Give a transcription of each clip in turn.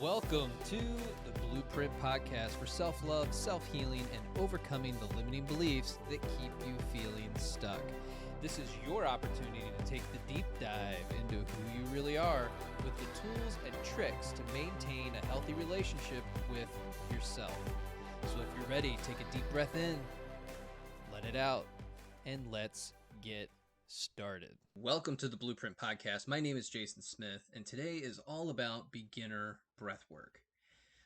Welcome to the Blueprint Podcast for self-love, self-healing, and overcoming the limiting beliefs that keep you feeling stuck. This is your opportunity to take the deep dive into who you really are with the tools and tricks to maintain a healthy relationship with yourself. So if you're ready, take a deep breath in, let it out, and let's get started. Welcome to the Blueprint Podcast. My name is Jason Smith, and today is all about beginner breathwork.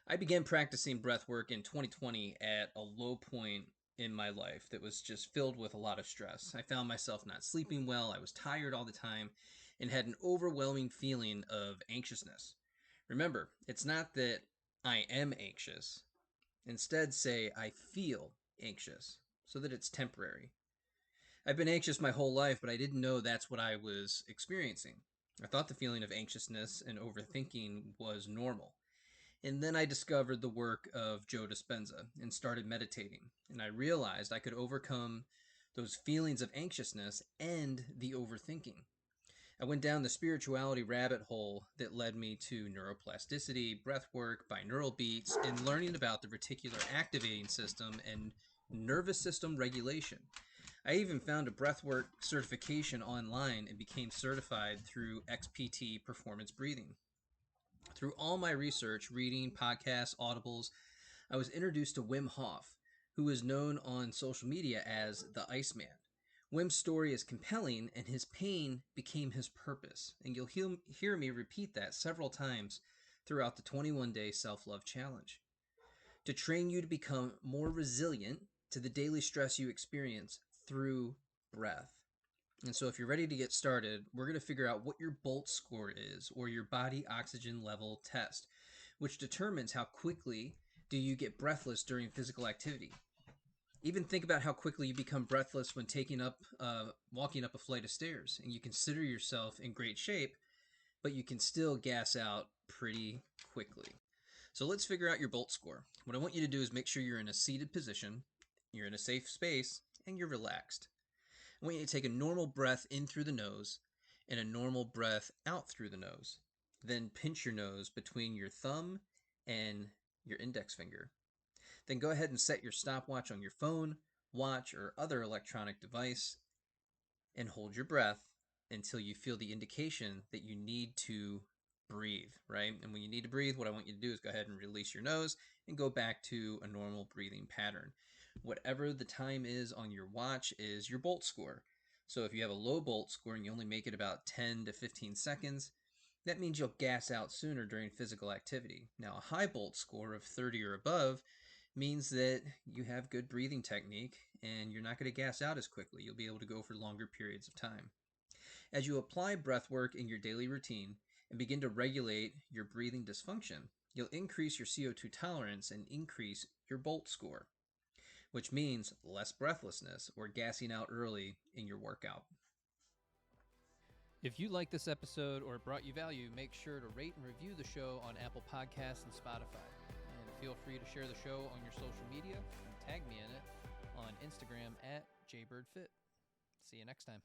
I began practicing breathwork in 2020 at a low point in my life that was just filled with a lot of stress. I found myself not sleeping well, I was tired all the time, and had an overwhelming feeling of anxiousness. Remember, it's not that I am anxious. Instead, say I feel anxious, so that it's temporary. I've been anxious my whole life, but I didn't know that's what I was experiencing. I thought the feeling of anxiousness and overthinking was normal. And then I discovered the work of Joe Dispenza and started meditating. And I realized I could overcome those feelings of anxiousness and the overthinking. I went down the spirituality rabbit hole that led me to neuroplasticity, breathwork, binaural beats, and learning about the reticular activating system and nervous system regulation. I even found a breathwork certification online and became certified through XPT Performance Breathing. Through all my research, reading, podcasts, audibles, I was introduced to Wim Hof, who is known on social media as the Iceman. Wim's story is compelling, and his pain became his purpose. And you'll hear me repeat that several times throughout the 21-day self-love challenge. To train you to become more resilient to the daily stress you experience through breath. And so if you're ready to get started, we're going to figure out what your BOLT score is, or your body oxygen level test, which determines how quickly do you get breathless during physical activity. Even think about how quickly you become breathless when walking up a flight of stairs, and you consider yourself in great shape, but you can still gas out pretty quickly. So let's figure out your BOLT score. What I want you to do is make sure you're in a seated position, you're in a safe space, and you're relaxed. I want you to take a normal breath in through the nose and a normal breath out through the nose. Then pinch your nose between your thumb and your index finger. Then go ahead and set your stopwatch on your phone, watch, or other electronic device and hold your breath until you feel the indication that you need to breathe, right? And when you need to breathe, what I want you to do is go ahead and release your nose and go back to a normal breathing pattern. Whatever the time is on your watch is your BOLT score. So if you have a low BOLT score and you only make it about 10 to 15 seconds, that means you'll gas out sooner during physical activity. Now, a high BOLT score of 30 or above means that you have good breathing technique and you're not going to gas out as quickly. You'll be able to go for longer periods of time. As you apply breath work in your daily routine and begin to regulate your breathing dysfunction, you'll increase your CO2 tolerance and increase your BOLT score, which means less breathlessness or gassing out early in your workout. If you like this episode or it brought you value, make sure to rate and review the show on Apple Podcasts and Spotify. And feel free to share the show on your social media and tag me in it on Instagram @JBirdFit. See you next time.